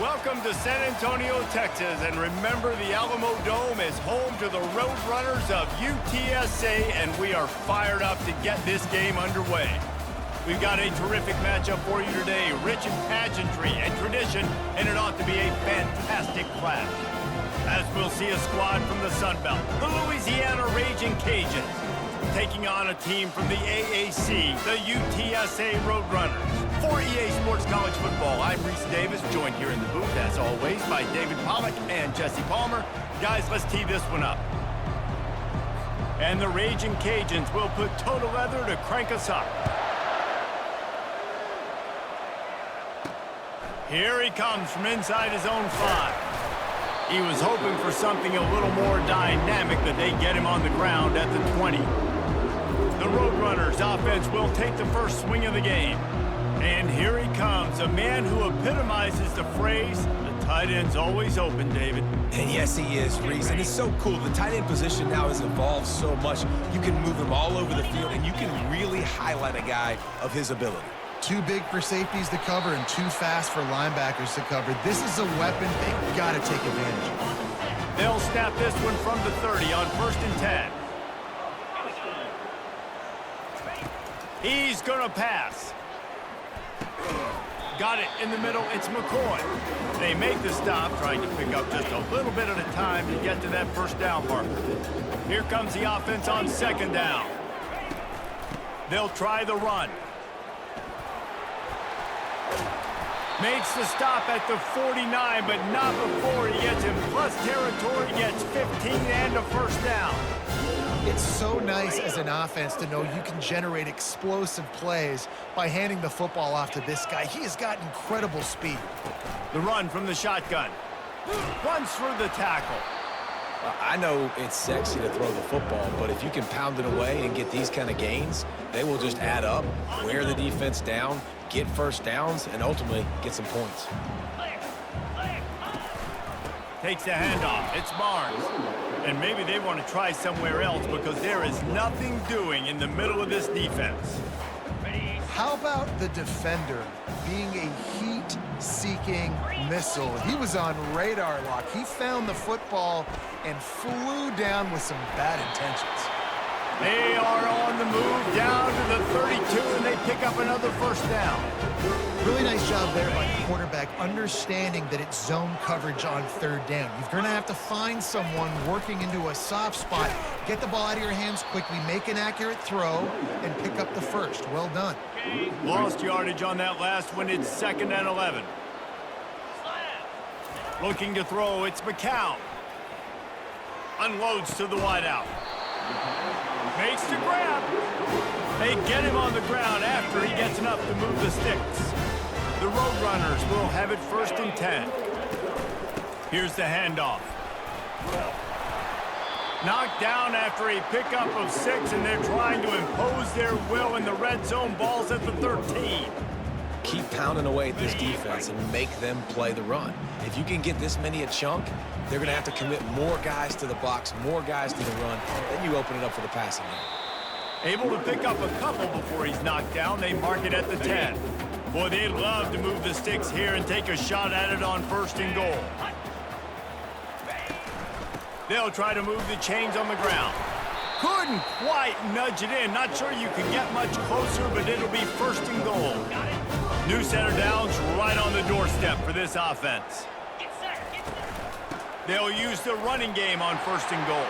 Welcome to San Antonio, Texas, and remember the Alamo Dome is home to the Roadrunners of UTSA, and we are fired up to get this game underway. We've got a terrific matchup for you today, rich in pageantry and tradition, and it ought to be a fantastic clash. As we'll see a squad from the Sun Belt, the Louisiana Ragin Cajuns, taking on a team from the AAC, the UTSA Roadrunners. For EA Sports College Football, I'm Reese Davis, joined here in the booth, as always, by David Pollack and Jesse Palmer. Guys, let's tee this one up. And the Ragin Cajuns will put total leather to crank us up. Here he comes from inside his own 5. He was hoping for something a little more dynamic, that they get him on the ground at the 20. The Roadrunners offense will take the first swing of the game. And here he comes, a man who epitomizes the phrase, the tight end's always open, David. And yes, he is, Reese. And it's so cool. The tight end position now has evolved so much. You can move him all over the field, and you can really highlight a guy of his ability. Too big for safeties to cover and too fast for linebackers to cover. This is a weapon they've got to take advantage of. They'll snap this one from the 30 on 1st and 10. He's going to pass. Got it in the middle. It's McCoy. They make the stop, trying to pick up just a little bit at a time to get to that first down marker. Here comes the offense on 2nd down. They'll try the run. Makes the stop at the 49, but not before he gets in plus territory, gets 15 and a first down. It's so nice as an offense to know you can generate explosive plays by handing the football off to this guy. He has got incredible speed. The run from the shotgun. Runs through the tackle. I know it's sexy to throw the football, but if you can pound it away and get these kind of gains, they will just add up, wear the defense down, get first downs, and ultimately get some points. Takes the handoff. It's Barnes. And maybe they want to try somewhere else because there is nothing doing in the middle of this defense. How about the defender being a heat-seeking missile? He was on radar lock. He found the football and flew down with some bad intentions. They are on the move down to the 32, and they pick up another first down. Really nice job there by the quarterback, understanding that it's zone coverage on 3rd down. You're going to have to find someone working into a soft spot, get the ball out of your hands quickly, make an accurate throw, and pick up the first. Well done. Lost yardage on that last one. It's 2nd and 11. Looking to throw, it's McCown. Unloads to the wideout. Makes the grab. They get him on the ground after he gets enough to move the sticks. The Roadrunners will have it 1st and 10. Here's the handoff. Knocked down after a pickup of 6, and they're trying to impose their will in the red zone. Ball's at the 13. Keep pounding away at this defense and make them play the run. If you can get this many a chunk, they're going to have to commit more guys to the box, more guys to the run. Then you open it up for the passing game. Able to pick up a couple before he's knocked down. They mark it at the 10. Boy, they'd love to move the sticks here and take a shot at it on 1st and goal. They'll try to move the chains on the ground. Couldn't quite nudge it in. Not sure you can get much closer, but it'll be 1st and goal. New set of downs right on the doorstep for this offense. They'll use the running game on 1st and goal.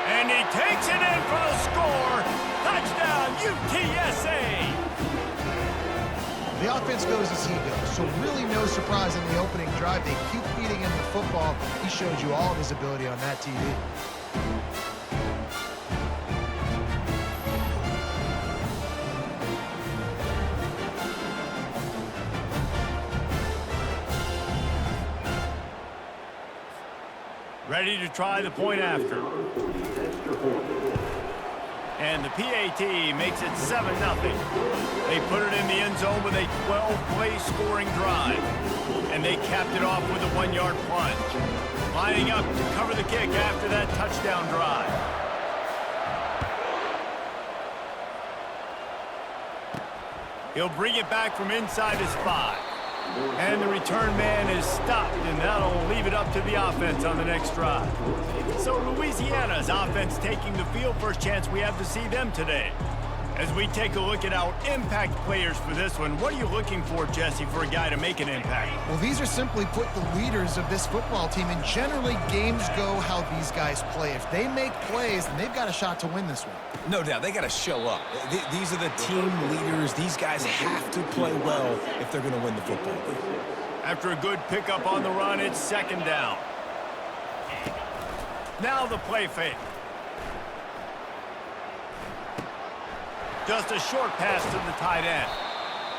And he takes it in for the score. Touchdown, UTSA! The offense goes as he goes, so really no surprise in the opening drive. They keep feeding him the football. He showed you all of his ability on that TV. Ready to try the point after. And the PAT makes it 7-0. They put it in the end zone with a 12-play scoring drive. And they capped it off with a 1-yard plunge. Lining up to cover the kick after that touchdown drive. He'll bring it back from inside his 5. And the return man is stopped, and that'll leave it up to the offense on the next drive. So Louisiana's offense taking the field. First chance we have to see them today. As we take a look at our impact players for this one, what are you looking for, Jesse, for a guy to make an impact? Well, these are simply put the leaders of this football team, and generally games go how these guys play. If they make plays, then they've got a shot to win this one. No doubt, they got to show up. These are the team leaders. These guys have to play well if they're going to win the football game. After a good pickup on the run, it's second down. Now the play fake. Just a short pass to the tight end.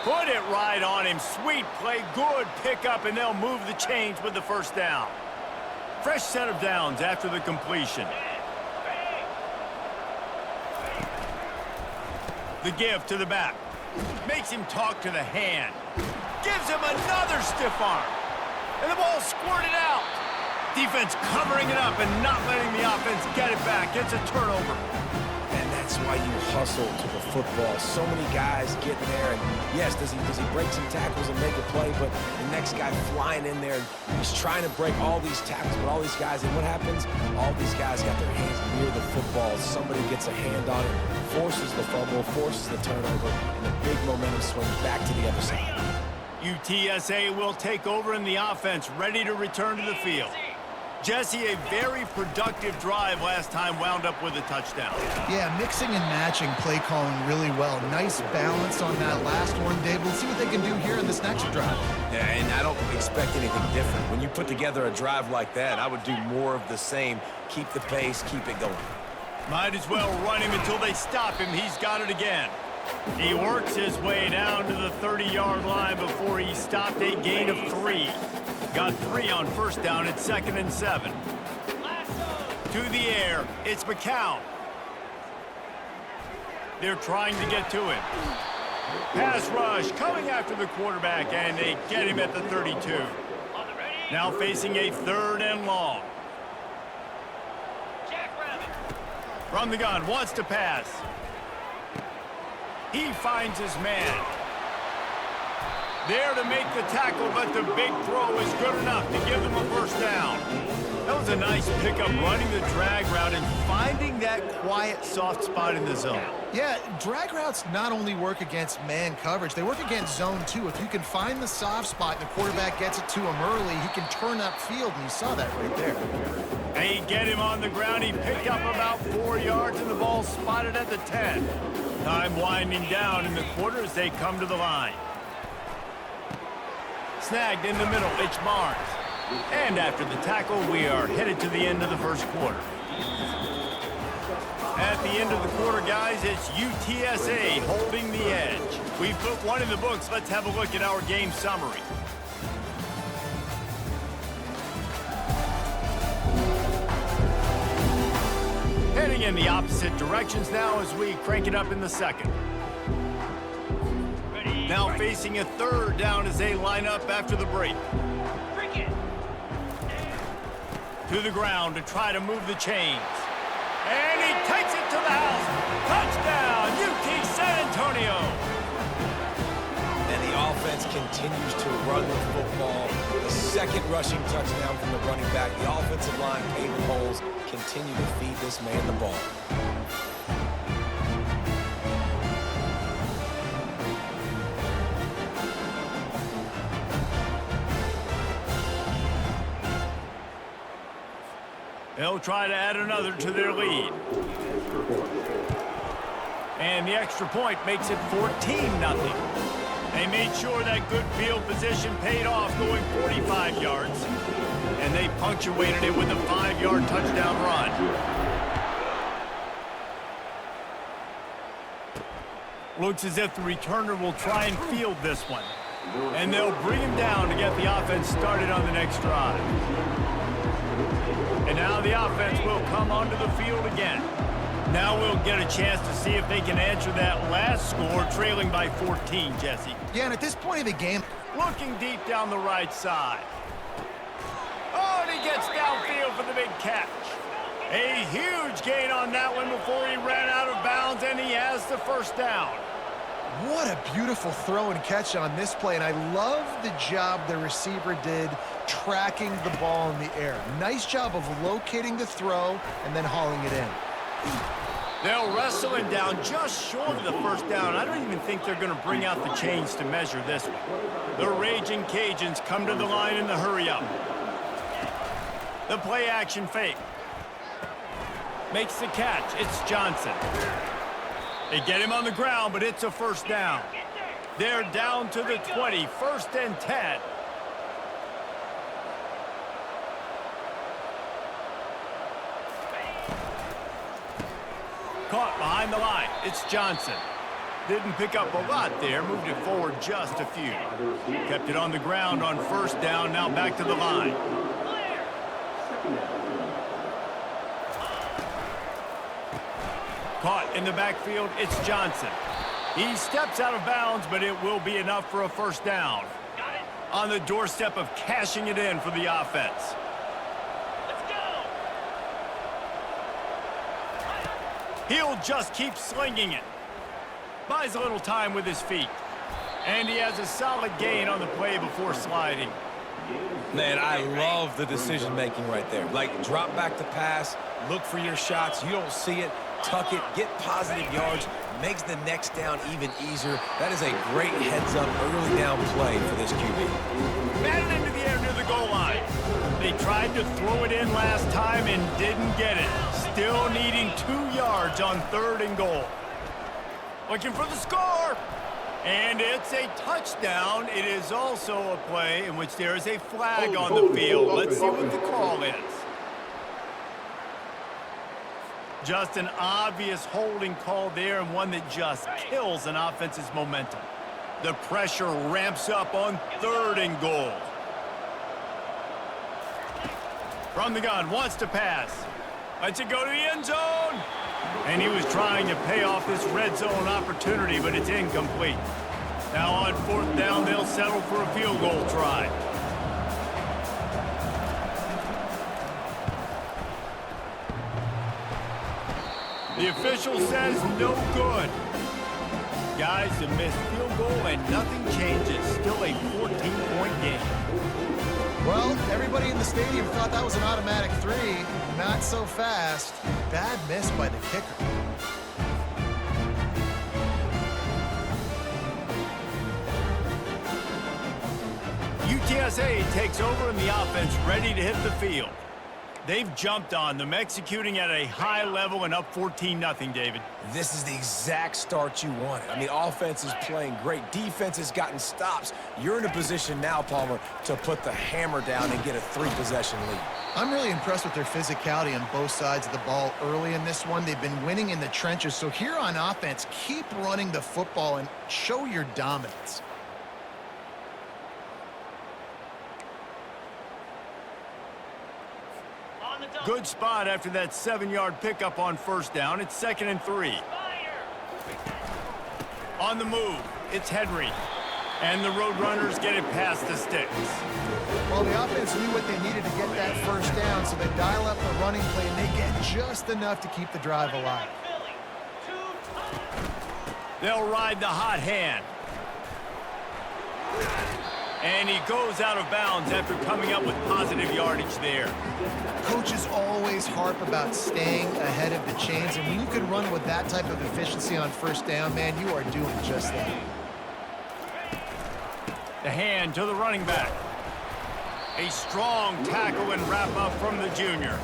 Put it right on him. Sweet play, good pickup, and they'll move the chains with the first down. Fresh set of downs after the completion. The give to the back. Makes him talk to the hand. Gives him another stiff arm. And the ball squirted out. Defense covering it up and not letting the offense get it back. It's a turnover. And that's why you hustle to the football. So many guys getting there, and yes, does he break some tackles and make a play, but the next guy flying in there, and he's trying to break all these tackles with all these guys, and what happens? All these guys got their hands near the football. Somebody gets a hand on it, forces the fumble, forces the turnover, and a big momentum swing back to the other side. UTSA will take over in the offense, ready to return to the field. Jesse, a very productive drive last time, wound up with a touchdown. Yeah, mixing and matching play calling really well. Nice balance on that last one, Dave. We'll see what they can do here in this next drive. Yeah, and I don't expect anything different. When you put together a drive like that, I would do more of the same. Keep the pace, keep it going. Might as well run him until they stop him. He's got it again. He works his way down to the 30-yard line before he stopped, a gain of 3. Got 3 on first down at 2nd and 7. To the air, it's McCown. They're trying to get to him. Pass rush coming after the quarterback, and they get him at the 32. Now facing a 3rd and long. From the gun, wants to pass. He finds his man. There to make the tackle, but the big throw is good enough to give them a first down. That was a nice pickup, running the drag route and finding that quiet, soft spot in the zone. Yeah, drag routes not only work against man coverage, they work against zone too. If you can find the soft spot and the quarterback gets it to him early, he can turn upfield, and you saw that right there. They get him on the ground. He picked up about 4 yards, and the ball spotted at the 10. Time winding down in the quarter as they come to the line. Snagged in the middle, it's Barnes. And after the tackle, we are headed to the end of the first quarter. At the end of the quarter, guys, it's UTSA holding the edge. We've put one in the books. Let's have a look at our game summary. Heading in the opposite directions now as we crank it up in the second. Now facing a 3rd down as they line up after the break. To the ground to try to move the chains. And he takes it to the house. Touchdown, UT San Antonio. And the offense continues to run the football. The 2nd rushing touchdown from the running back. The offensive line paving holes. Continue to feed this man the ball. They'll try to add another to their lead. And the extra point makes it 14-0. They made sure that good field position paid off, going 45 yards. And they punctuated it with a 5-yard touchdown run. Looks as if the returner will try and field this one. And they'll bring him down to get the offense started on the next drive. And now the offense will come onto the field again. Now we'll get a chance to see if they can answer that last score, trailing by 14, Jesse. Yeah, and at this point of the game, looking deep down the right side. Oh, and he gets downfield for the big catch. A huge gain on that one before he ran out of bounds, and he has the first down. What a beautiful throw and catch on this play, and I love the job the receiver did tracking the ball in the air. Nice job of locating the throw and then hauling it in. They'll wrestle it down just short of the first down. I don't even think they're going to bring out the chains to measure this one. The Ragin' Cajuns come to the line in the hurry-up. The play-action fake. Makes the catch. It's Johnson. They get him on the ground, but it's a first down. They're down to the 20, 1st and 10. Caught behind the line. It's Johnson. Didn't pick up a lot there. Moved it forward just a few. Kept it on the ground on 1st down. Now back to the line. Caught in the backfield, it's Johnson. He steps out of bounds, but it will be enough for a first down. On the doorstep of cashing it in for the offense. Let's go. He'll just keep slinging it. Buys a little time with his feet. And he has a solid gain on the play before sliding. Man, I love the decision-making right there. Like, drop back to pass, look for your shots. You don't see it, tuck it, get positive yards, makes the next down even easier. That is a great heads-up early down play for this QB. Batted into the air near the goal line. They tried to throw it in last time and didn't get it. Still needing 2 yards on 3rd and goal. Looking for the score. And it's a touchdown. It is also a play in which there is a flag on the field. Let's see what the call is. Just an obvious holding call there, and one that just kills an offense's momentum. The pressure ramps up on 3rd and goal. From the gun, wants to pass. Lets it go to the end zone. And he was trying to pay off this red zone opportunity, but it's incomplete. Now on 4th down, they'll settle for a field goal try. The official says no good. Guys, a missed field goal and nothing changes. Still a 14-point game. Well, everybody in the stadium thought that was an automatic 3. Not so fast. Bad miss by the kicker. UTSA takes over and the offense ready to hit the field. They've jumped on them, executing at a high level and up 14-0, David. This is the exact start you wanted. I mean, offense is playing great. Defense has gotten stops. You're in a position now, Palmer, to put the hammer down and get a 3-possession lead. I'm really impressed with their physicality on both sides of the ball early in this one. They've been winning in the trenches. So here on offense, keep running the football and show your dominance. Good spot after that 7-yard pickup on 1st down. It's 2nd and 3. On the move, it's Henry. And the Roadrunners get it past the sticks. Well, the offense knew what they needed to get that 1st down, so they dial up the running play, and they get just enough to keep the drive alive. They'll ride the hot hand. And he goes out of bounds after coming up with positive yardage there. Coaches always harp about staying ahead of the chains, and when you can run with that type of efficiency on 1st down, man, you are doing just that. The hand to the running back. A strong tackle and wrap-up from the junior.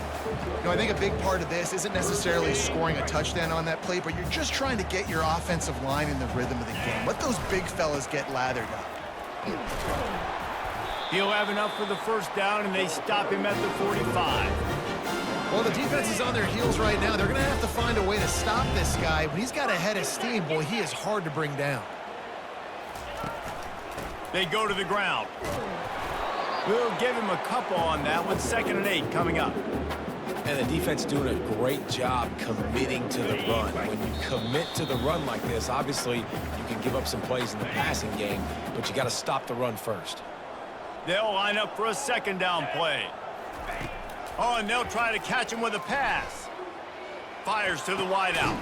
You know, I think a big part of this isn't necessarily scoring a touchdown on that play, but you're just trying to get your offensive line in the rhythm of the game. Let those big fellas get lathered up. He'll have enough for the 1st down, and they stop him at the 45. Well, the defense is on their heels right now. They're going to have to find a way to stop this guy. When he's got a head of steam, boy, he is hard to bring down. They go to the ground. We'll give him a couple on that one. 2nd and 8 coming up. And the defense doing a great job committing to the run. When you commit to the run like this, obviously you can give up some plays in the passing game, but you got to stop the run first. They'll line up for a 2nd down play. Oh, and they'll try to catch him with a pass. Fires to the wideout.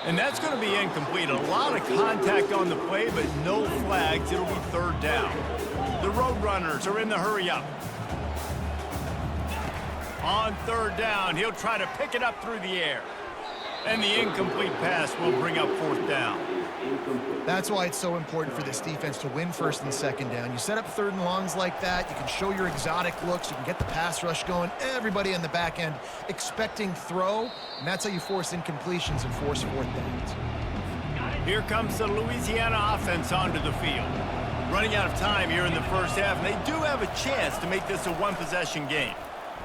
And that's going to be incomplete. A lot of contact on the play, but no flags. It'll be third down. The Roadrunners are in the hurry-up. On third down, he'll try to pick it up through the air. And the incomplete pass will bring up fourth down. That's why it's so important for this defense to win first and second down. You set up third and longs like that, you can show your exotic looks, you can get the pass rush going, everybody on the back end expecting throw, and that's how you force incompletions and force fourth downs. Here comes the Louisiana offense onto the field. Running out of time here in the first half, and they do have a chance to make this a one-possession game.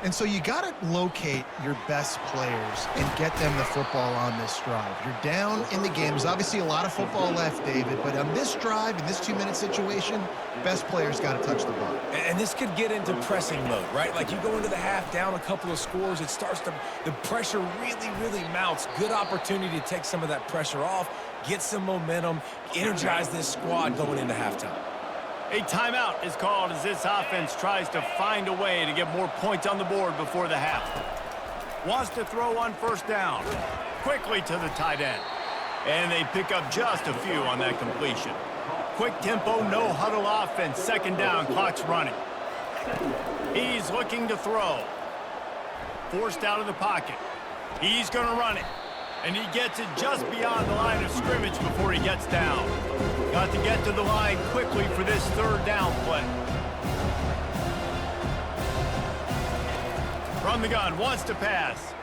And so you got to locate your best players and get them the football on this drive. You're down in the game. There's obviously a lot of football left, David, but on this drive, in this 2-minute situation, best players got to touch the ball. And this could get into pressing mode, right? Like you go into the half down a couple of scores, it starts to, the pressure really mounts. Good opportunity to take some of that pressure off, get some momentum, energize this squad going into halftime. A timeout is called as this offense tries to find a way to get more points on the board before the half. Wants to throw on first down. Quickly to the tight end. And they pick up just a few on that completion. Quick tempo, no huddle offense. Second down, clock's running. He's looking to throw. Forced out of the pocket. He's going to run it. And he gets it just beyond the line of scrimmage before he gets down. Got to get to the line quickly for this third down play. From the gun, wants to pass.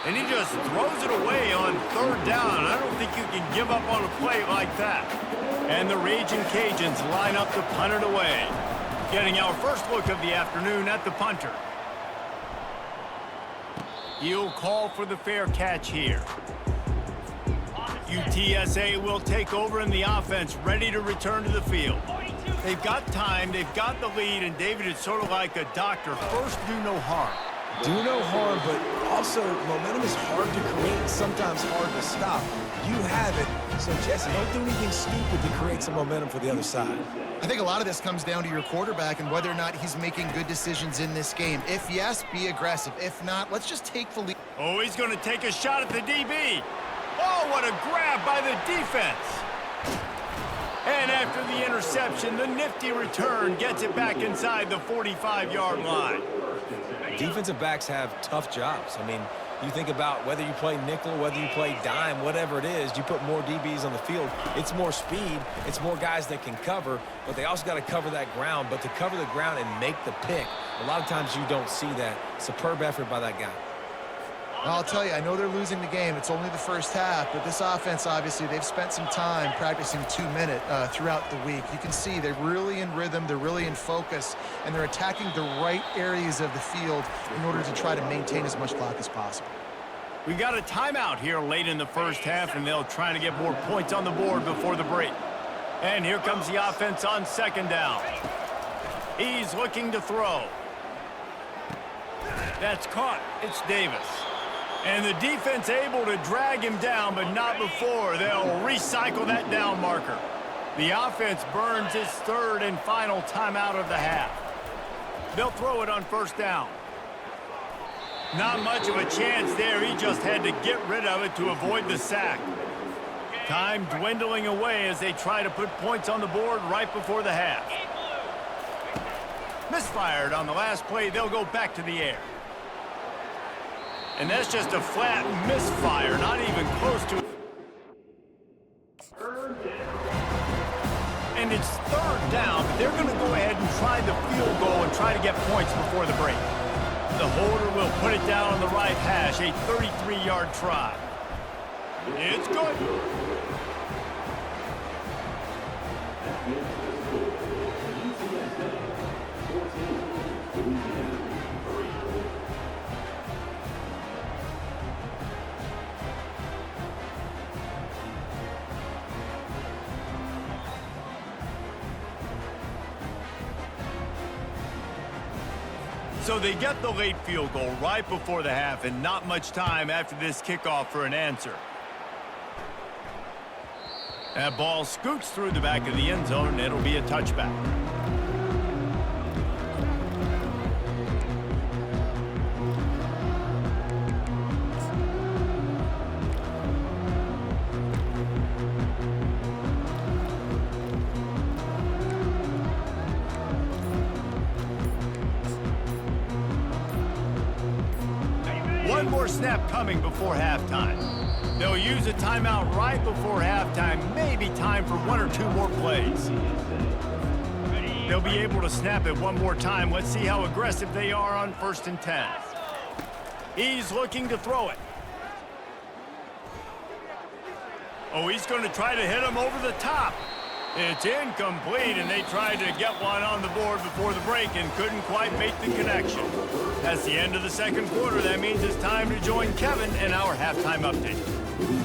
And he just throws it away on third down. I don't think you can give up on a play like that. And the Ragin Cajuns line up to punt it away. Getting our first look of the afternoon at the punter. He'll call for the fair catch here. UTSA will take over in the offense, ready to return to the field. They've got time, they've got the lead, and David, it's sort of like a doctor. First, do no harm. Do no harm, but also momentum is hard to create and sometimes hard to stop. You have it, so Jesse, don't do anything stupid to create some momentum for the other side. I think a lot of this comes down to your quarterback and whether or not he's making good decisions in this game. If yes, be aggressive. If not, let's just take the lead. Oh, he's going to take a shot at the DB. Oh, what a grab by the defense. And after the interception, the nifty return gets it back inside the 45-yard line. Defensive backs have tough jobs. I mean, you think about whether you play nickel, whether you play dime, whatever it is, you put more DBs on the field. It's more speed. It's more guys that can cover, but they also got to cover that ground. But to cover the ground and make the pick, a lot of times you don't see that. Superb effort by that guy. I'll tell you, I know they're losing the game. It's only the first half, but this offense, obviously, they've spent some time practicing 2-minute throughout the week. You can see they're really in rhythm, they're really in focus, and they're attacking the right areas of the field in order to try to maintain as much clock as possible. We got a timeout here late in the first half, and they'll try to get more points on the board before the break. And here comes the offense on second down. He's looking to throw. That's caught. It's Davis. And the defense able to drag him down, but not before. They'll recycle that down marker. The offense burns its third and final timeout of the half. They'll throw it on first down. Not much of a chance there. He just had to get rid of it to avoid the sack. Time dwindling away as they try to put points on the board right before the half. Misfired on the last play. They'll go back to the air. And that's just a flat misfire, not even close to it. And it's third down, but they're going to go ahead and try the field goal and try to get points before the break. The holder will put it down on the right hash, a 33-yard try. It's good. So they get the late field goal right before the half, and not much time after this kickoff for an answer. That ball scoots through the back of the end zone, and it'll be a touchback. snap coming before halftime. They'll use a timeout right before halftime, maybe time for 1 or 2 more plays. They'll be able to snap it one more time. Let's see how aggressive they are on 1st and 10. He's looking to throw it. Oh, he's going to try to hit him over the top. It's incomplete, and they tried to get one on the board before the break and couldn't quite make the connection. That's the end of the 2nd quarter. That means it's time to join Kevin in our halftime update.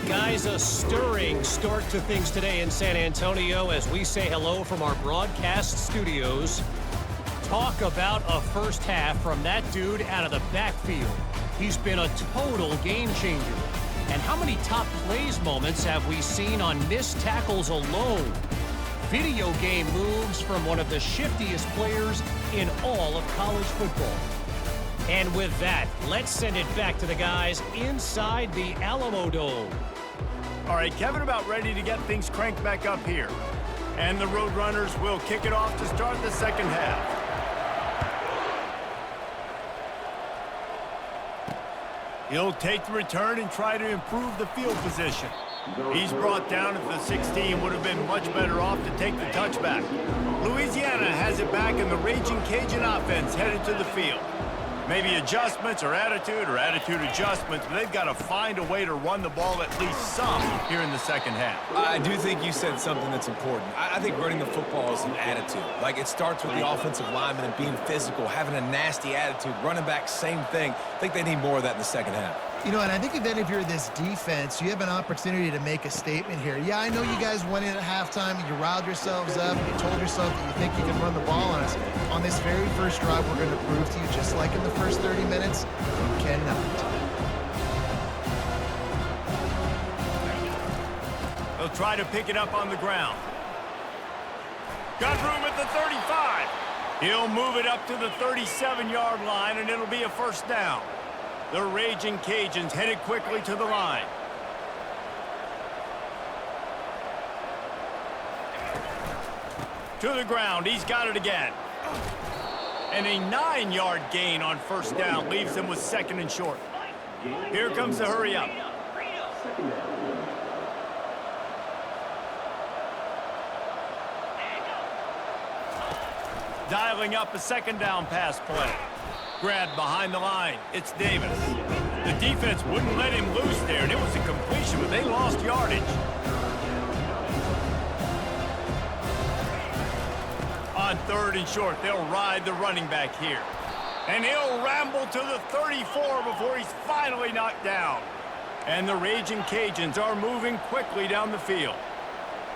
Guys, a stirring start to things today in San Antonio as we say hello from our broadcast studios. Talk about a first half from that dude out of the backfield. He's been a total game changer. And how many top plays moments have we seen on missed tackles alone? Video game moves from one of the shiftiest players in all of college football. And with that, let's send it back to the guys inside the Alamo Dome. All right, Kevin about ready to get things cranked back up here. And the Roadrunners will kick it off to start the 2nd half. He'll take the return and try to improve the field position. He's brought down at the 16, would have been much better off to take the touchback. Louisiana has it back, and the Ragin Cajun offense headed to the field. Maybe adjustments or attitude adjustments, but they've got to find a way to run the ball at least some here in the 2nd half. I do think you said something that's important. I think running the football is an attitude. Like, it starts with the offensive lineman and being physical, having a nasty attitude. Running back, same thing. I think they need more of that in the 2nd half. You know, and I think then if you're this defense, you have an opportunity to make a statement here. Yeah, I know you guys went in at halftime and you riled yourselves up and you told yourself that you think you can run the ball on us. On this very first drive, we're going to prove to you, just like in the first 30 minutes, you cannot. They'll try to pick it up on the ground. Got room at the 35. He'll move it up to the 37-yard line, and it'll be a 1st down. The Raging Cajuns headed quickly to the line. To the ground. He's got it again. And a 9-yard gain on 1st down leaves them with 2nd and short. Here comes the hurry up. Dialing up a 2nd down pass play. Grabbed behind the line. It's Davis. The defense wouldn't let him loose there, and it was a completion, but they lost yardage. On 3rd and short, they'll ride the running back here. And he'll ramble to the 34 before he's finally knocked down. And the Raging Cajuns are moving quickly down the field.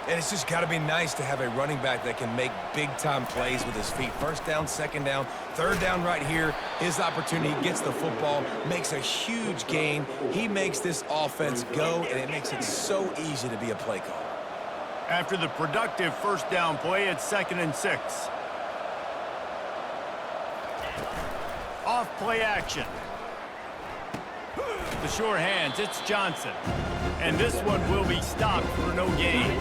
And it's just got to be nice to have a running back that can make big-time plays with his feet. 1st down, 2nd down, 3rd down right here. His opportunity, gets the football, makes a huge gain. He makes this offense go, and it makes it so easy to be a play caller. After the productive 1st down play, it's 2nd and 6. Off play action. The sure hands, it's Johnson. And this one will be stopped for no gain.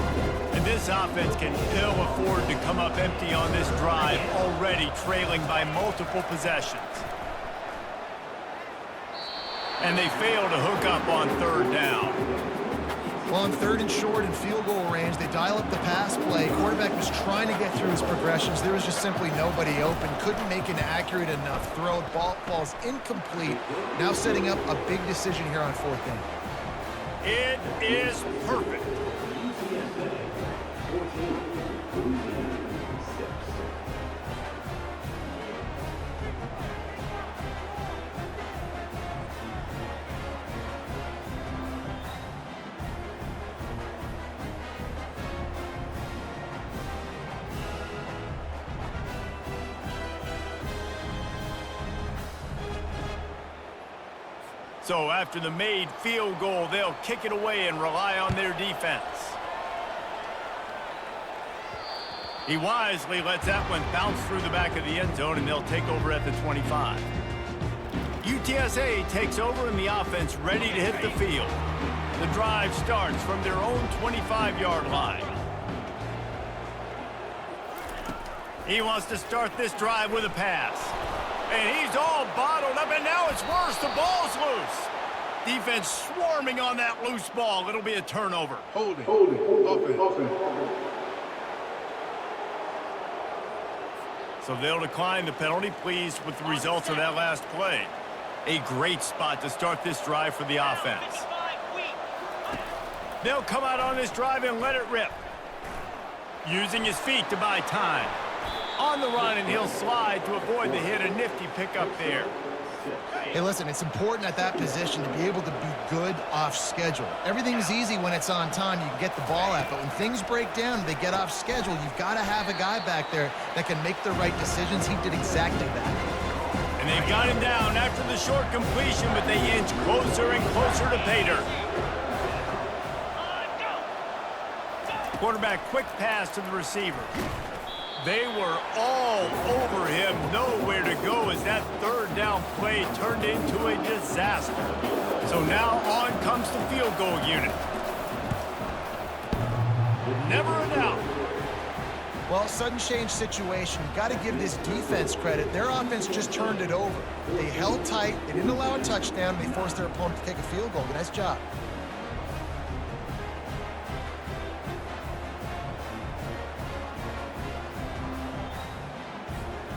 And this offense can ill afford to come up empty on this drive, already trailing by multiple possessions. And they fail to hook up on 3rd down. Well, on 3rd and short and field goal range, they dial up the pass play. Quarterback was trying to get through his progressions. There was just simply nobody open. Couldn't make an accurate enough throw. Ball falls incomplete. Now setting up a big decision here on 4th down. It is perfect. So after the made field goal, they'll kick it away and rely on their defense. He wisely lets that one bounce through the back of the end zone, and they'll take over at the 25. UTSA takes over, and the offense ready to hit the field. The drive starts from their own 25-yard line. He wants to start this drive with a pass. And he's all bottled up, and now it's worse. The ball's loose. Defense swarming on that loose ball. It'll be a turnover. Hold it. Offense. So they'll decline the penalty, pleased with the results of that last play. A great spot to start this drive for the offense. They'll come out on this drive and let it rip. Using his feet to buy time. On the run, and he'll slide to avoid the hit. A nifty pickup there. Hey, listen, it's important at that position to be able to be good off schedule. Everything's easy when it's on time. You can get the ball out, but when things break down, they get off schedule. You've got to have a guy back there that can make the right decisions. He did exactly that. And they've got him down after the short completion, but they inch closer and closer to pay dirt. Quarterback quick pass to the receiver. They were all over him, nowhere to go as that third down play turned into a disaster. So now on comes the field goal unit. Never a doubt. Well, sudden change situation. You got to give this defense credit. Their offense just turned it over. They held tight. They didn't allow a touchdown. They forced their opponent to take a field goal. Nice job.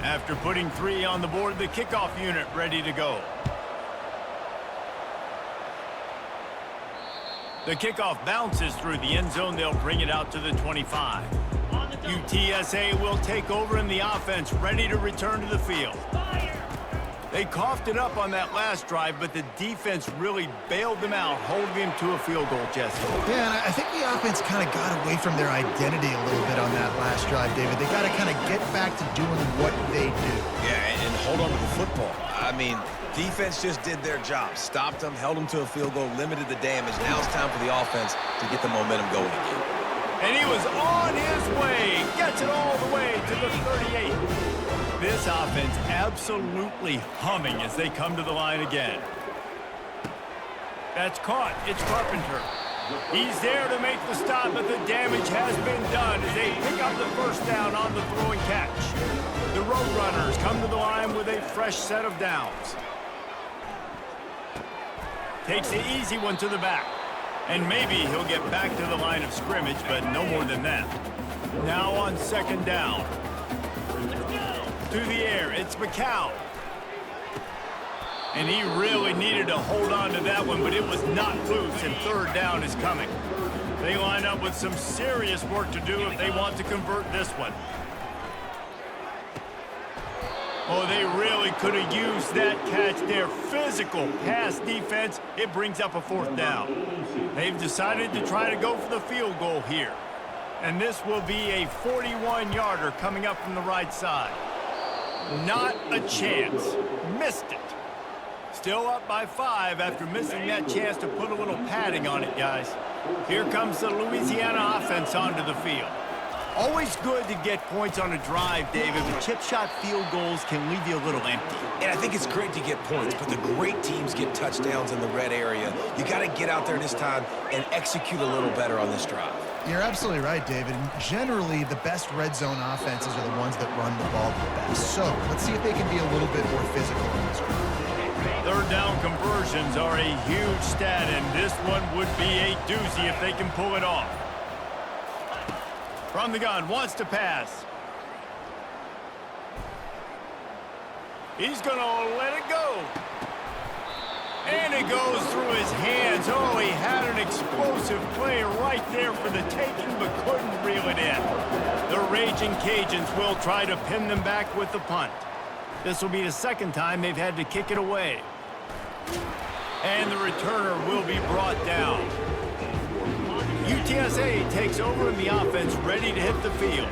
After putting 3 on the board, the kickoff unit ready to go. The kickoff bounces through the end zone. They'll bring it out to the 25. UTSA will take over in the offense, ready to return to the field. They coughed it up on that last drive, but the defense really bailed them out, holding them to a field goal, Jesse. Yeah, and I think the offense kind of got away from their identity a little bit on that last drive, David. They got to kind of get back to doing what they do. Yeah, and hold on to the football. I mean, defense just did their job. Stopped them, held them to a field goal, limited the damage. Now it's time for the offense to get the momentum going again. And he was on his way. Gets it all the way to the 38. This offense absolutely humming as they come to the line again. That's caught. It's Carpenter. He's there to make the stop, but the damage has been done as they pick up the first down on the throwing catch. The Roadrunners come to the line with a fresh set of downs. Takes the easy one to the back. And maybe he'll get back to the line of scrimmage, but no more than that. Now on second down. To the air, it's McCown. And he really needed to hold on to that one, but it was not loose, and third down is coming. They line up with some serious work to do if they want to convert this one. Oh, they really could have used that catch there. Physical pass defense. It brings up a fourth down. They've decided to try to go for the field goal here. And this will be a 41-yarder coming up from the right side. Not a chance. Missed it. Still up by 5 after missing that chance to put a little padding on it, guys. Here comes the Louisiana offense onto the field. Always good to get points on a drive, David, but chip shot field goals can leave you a little empty. And I think it's great to get points, but the great teams get touchdowns in the red area. You got to get out there this time and execute a little better on this drive. You're absolutely right, David. And generally, the best red zone offenses are the ones that run the ball the best. So let's see if they can be a little bit more physical in this drive. Third down conversions are a huge stat, and this one would be a doozy if they can pull it off. From the gun, wants to pass. He's going to let it go. And it goes through his hands. Oh, he had an explosive play right there for the taking, but couldn't reel it in. The Ragin' Cajuns will try to pin them back with the punt. This will be the second time they've had to kick it away. And the returner will be brought down. UTSA takes over in the offense, ready to hit the field.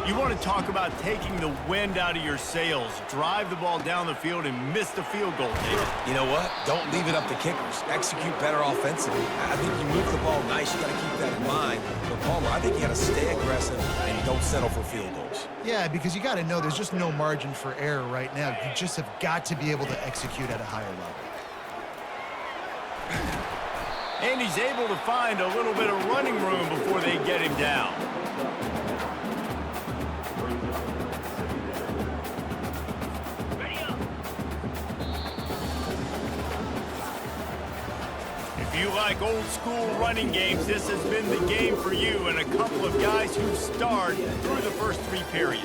You want to talk about taking the wind out of your sails. Drive the ball down the field and miss the field goal, David. You know what? Don't leave it up to kickers. Execute better offensively. I think you move the ball nice. You got to keep that in mind. But Palmer, I think you got to stay aggressive and don't settle for field goals. Yeah, because you got to know there's just no margin for error right now. You just have got to be able to execute at a higher level. And he's able to find a little bit of running room before they get him down. like old school running games, this has been the game for you and a couple of guys who starred through the first 3 periods.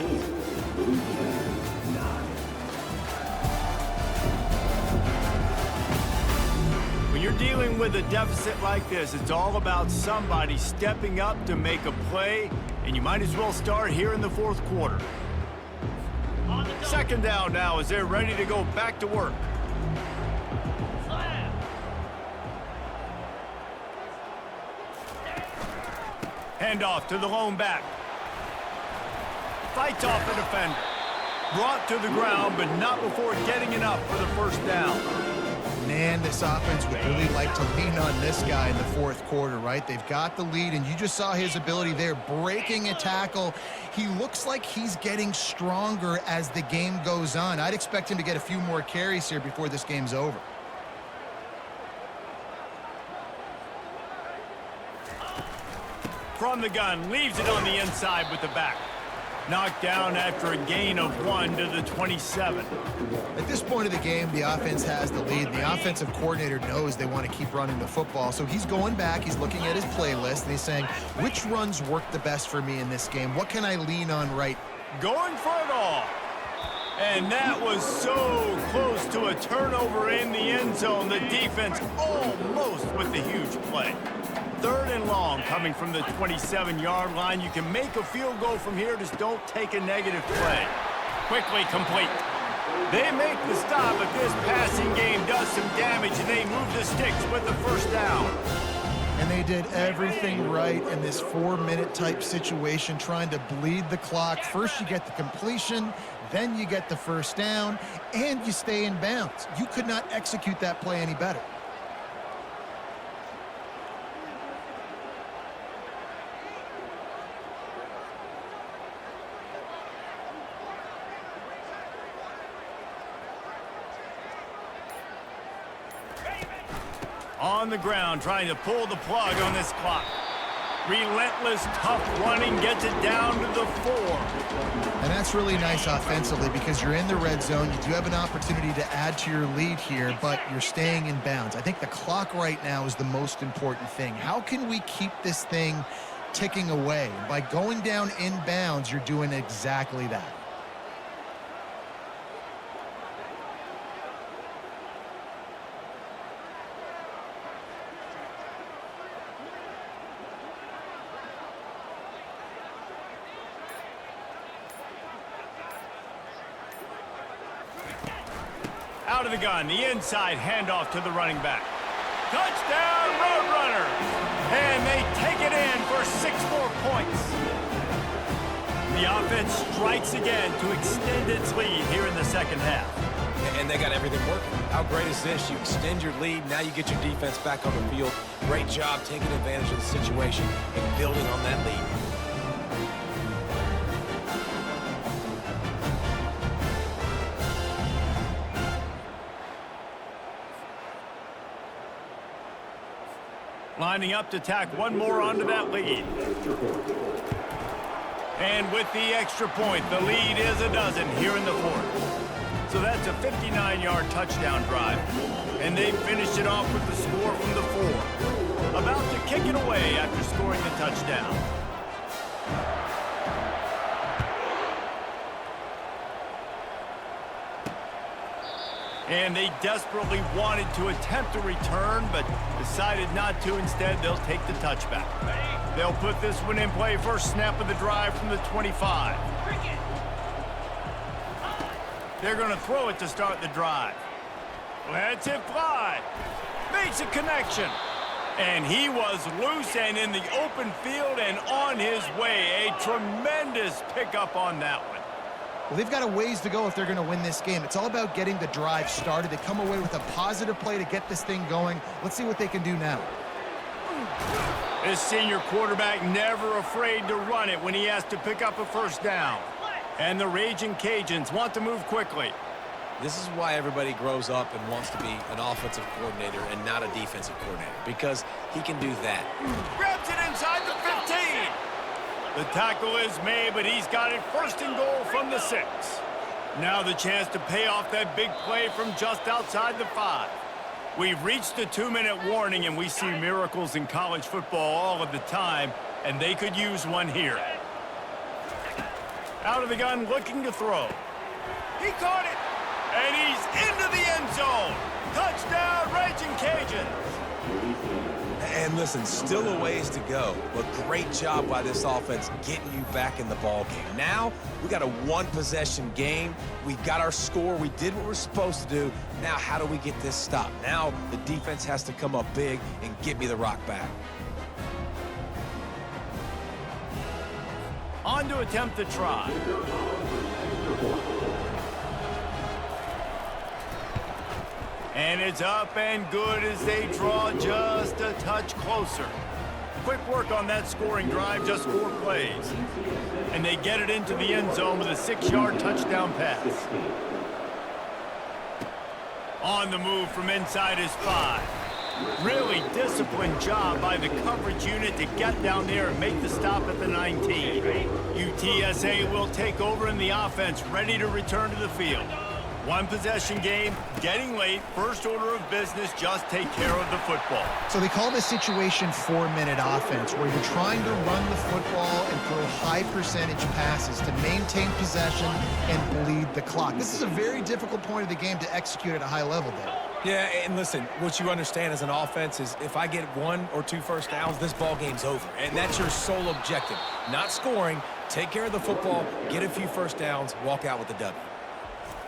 When you're dealing with a deficit like this, it's all about somebody stepping up to make a play, and you might as well start here in the 4th quarter. Second down now as they're ready to go back to work. Handoff to the lone back. Fights off the defender. Brought to the ground, but not before getting enough for the first down. Man, this offense would really like to lean on this guy in the 4th quarter, right? They've got the lead, and you just saw his ability there, breaking a tackle. He looks like he's getting stronger as the game goes on. I'd expect him to get a few more carries here before this game's over. From the gun, leaves it on the inside with the back. Knocked down after a gain of 1 to the 27. At this point of the game, the offense has the lead. The offensive coordinator knows they want to keep running the football. So he's going back, he's looking at his playlist, and he's saying, which runs work the best for me in this game? What can I lean on right? Going for it all. And that was so close to a turnover in the end zone. The defense almost with the huge play. 3rd and long coming from the 27-yard line. You can make a field goal from here, just don't take a negative play. Quickly complete. They make the stop, but this passing game does some damage, and they move the sticks with the first down. And they did everything right in this 4-minute type situation, trying to bleed the clock. First you get the completion, then you get the first down, and you stay in bounds. You could not execute that play any better. On the ground, trying to pull the plug on this clock. Relentless, tough running, gets it down to the 4. And that's really nice offensively because you're in the red zone. You do have an opportunity to add to your lead here, but you're staying in bounds. I think the clock right now is the most important thing. How can we keep this thing ticking away? By going down in bounds, you're doing exactly that. Out of the gun, the inside handoff to the running back. Touchdown, Roadrunners! And they take it in for 6 more points. The offense strikes again to extend its lead here in the second half. And they got everything working. How great is this? You extend your lead, now you get your defense back on the field. Great job taking advantage of the situation and building on that lead. Lining up to tack one more onto that lead. And with the extra point, the lead is a dozen here in the 4th. So that's a 59-yard touchdown drive. And they finished it off with the score from the 4. About to kick it away after scoring the touchdown. And they desperately wanted to attempt a return, but decided not to. Instead, they'll take the touchback. They'll put this one in play. First snap of the drive from the 25. They're going to throw it to start the drive. Lets it fly. Makes a connection. And he was loose and in the open field and on his way. A tremendous pickup on that one. Well, they've got a ways to go if they're going to win this game. It's all about getting the drive started. They come away with a positive play to get this thing going. Let's see what they can do now. This senior quarterback never afraid to run it when he has to pick up a first down. And the Ragin Cajuns want to move quickly. This is why everybody grows up and wants to be an offensive coordinator and not a defensive coordinator, because he can do that. Grabs it inside the 15. The tackle is made, but he's got it first and goal from the 6. Now the chance to pay off that big play from just outside the 5. We've reached the 2-minute warning, and we see miracles in college football all of the time, and they could use one here. Out of the gun, looking to throw. He caught it, and he's into the end zone. Touchdown, Ragin Cajuns. And listen, still a ways to go, but great job by this offense getting you back in the ball game. Now, we got a one-possession game. We got our score. We did what we're supposed to do. Now, how do we get this stopped? Now, the defense has to come up big and get me the rock back. On to attempt the try. And it's up and good as they draw just a touch closer. Quick work on that scoring drive, just 4 plays. And they get it into the end zone with a 6-yard touchdown pass. On the move from inside his 5. Really disciplined job by the coverage unit to get down there and make the stop at the 19. UTSA will take over in the offense, ready to return to the field. One-possession game, getting late, first order of business, just take care of the football. So they call this situation 4-minute offense, where you're trying to run the football and throw high-percentage passes to maintain possession and bleed the clock. This is a very difficult point of the game to execute at a high level, Dave. Yeah, and listen, what you understand as an offense is if I get 1 or 2 first downs, this ball game's over. And that's your sole objective. Not scoring, take care of the football, get a few first downs, walk out with the W.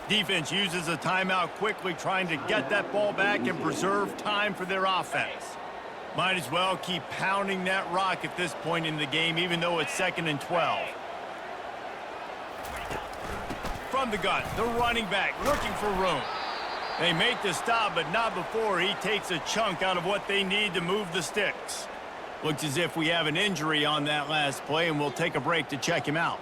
Defense uses a timeout quickly, trying to get that ball back and preserve time for their offense. Might as well keep pounding that rock at this point in the game, even though it's 2nd and 12. From the gun, the running back looking for room. They make the stop, but not before he takes a chunk out of what they need to move the sticks. Looks as if we have an injury on that last play, and we'll take a break to check him out.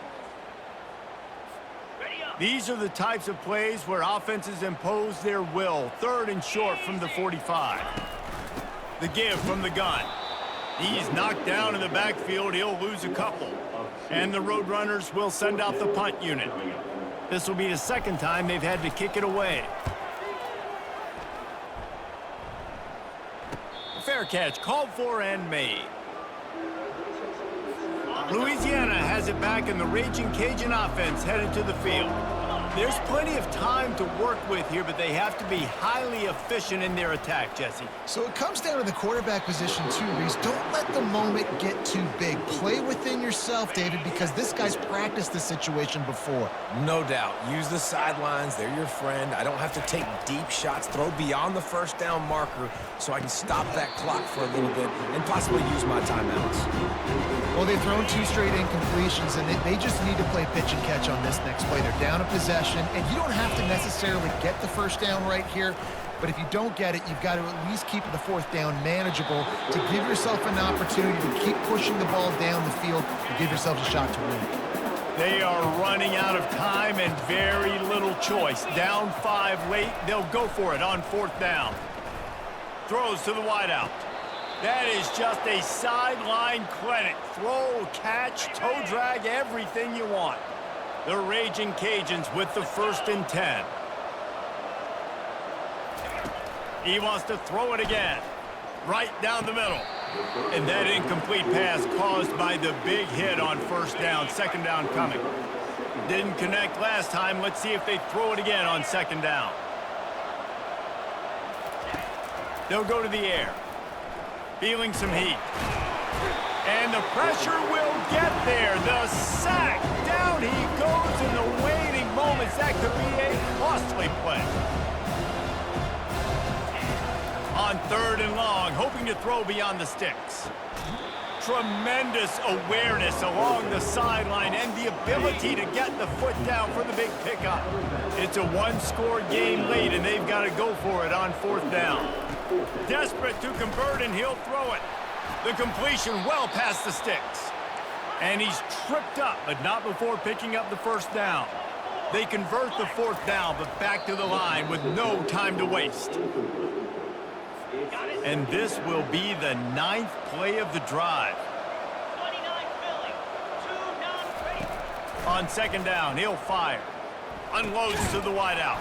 These are the types of plays where offenses impose their will. 3rd and short from the 45. The give from the gun. He's knocked down in the backfield. He'll lose a couple. And the Roadrunners will send out the punt unit. This will be the 2nd time they've had to kick it away. Fair catch called for and made. Louisiana has it back, and the Ragin Cajun offense headed to the field. There's plenty of time to work with here, but they have to be highly efficient in their attack, Jesse. So it comes down to the quarterback position too, Reese. Don't let the moment get too big. Play within yourself, David, because this guy's practiced this situation before. No doubt. Use the sidelines. They're your friend. I don't have to take deep shots. Throw beyond the first down marker so I can stop that clock for a little bit and possibly use my timeouts. Well, they've thrown 2 straight incompletions, and they just need to play pitch and catch on this next play. They're down a possession, and you don't have to necessarily get the first down right here, but if you don't get it, you've got to at least keep the 4th down manageable to give yourself an opportunity to keep pushing the ball down the field and give yourselves a shot to win. They are running out of time and very little choice. Down 5 late, they'll go for it on 4th down. Throws to the wideout. That is just a sideline clinic. Throw, catch, toe drag, everything you want. The Ragin Cajuns with the 1st and 10. He wants to throw it again. Right down the middle. And that incomplete pass caused by the big hit on 1st down. 2nd down coming. Didn't connect last time. Let's see if they throw it again on 2nd down. They'll go to the air. Feeling some heat. And the pressure will get there. The sack. Down he goes in the waning moments. That could be a costly play. On 3rd and long, hoping to throw beyond the sticks. Tremendous awareness along the sideline and the ability to get the foot down for the big pickup. It's a 1-score game late, and they've got to go for it on 4th down. Desperate to convert, and he'll throw it. The completion well past the sticks. And he's tripped up, but not before picking up the 1st down. They convert the 4th down, but back to the line with no time to waste. And this will be the 9th play of the drive. On 2nd down, he'll fire. Unloads to the wideout.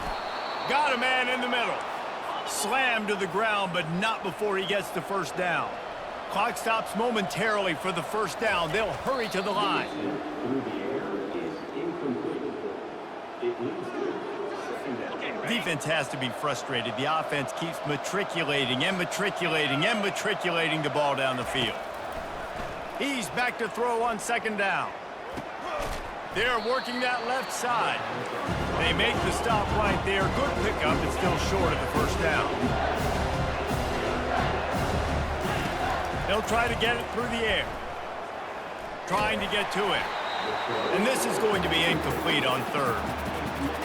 Got a man in the middle. Slammed to the ground, but not before he gets the first down. Clock stops momentarily for the first down. They'll hurry to the line. Defense has to be frustrated. The offense keeps matriculating and matriculating and matriculating the ball down the field. He's back to throw on second down. They're working that left side. They make the stop right there. Good pickup, but still short of the first down. They'll try to get it through the air. Trying to get to it. And this is going to be incomplete on third.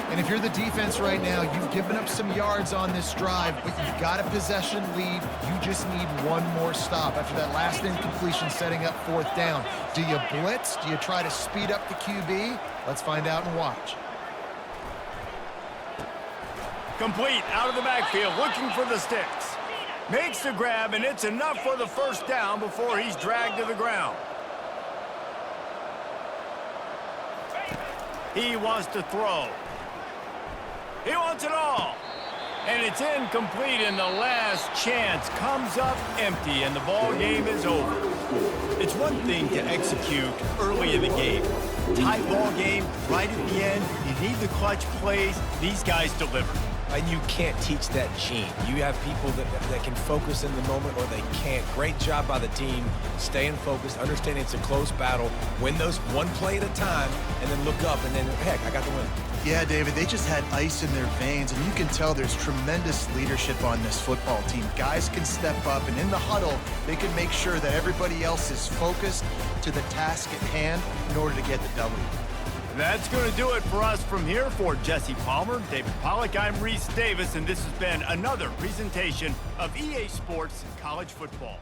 And if you're the defense right now, you've given up some yards on this drive, but you've got a possession lead. You just need one more stop after that last incompletion setting up fourth down. Do you blitz? Do you try to speed up the QB? Let's find out and watch. Complete out of the backfield, looking for the sticks. Makes the grab, and it's enough for the first down before he's dragged to the ground. He wants to throw. He wants it all. And it's incomplete, and the last chance comes up empty, and the ball game is over. It's one thing to execute early in the game. Tight ball game, right at the end. You need the clutch plays. These guys deliver. And you can't teach that gene. You have people that can focus in the moment or they can't. Great job by the team, staying focused, understanding it's a close battle, win those one play at a time, and then look up, and then, heck, I got the win. Yeah, David, they just had ice in their veins, and you can tell there's tremendous leadership on this football team. Guys can step up, and in the huddle, they can make sure that everybody else is focused to the task at hand in order to get the W. That's going to do it for us from here. For Jesse Palmer, David Pollack, I'm Reese Davis, and this has been another presentation of EA Sports College Football.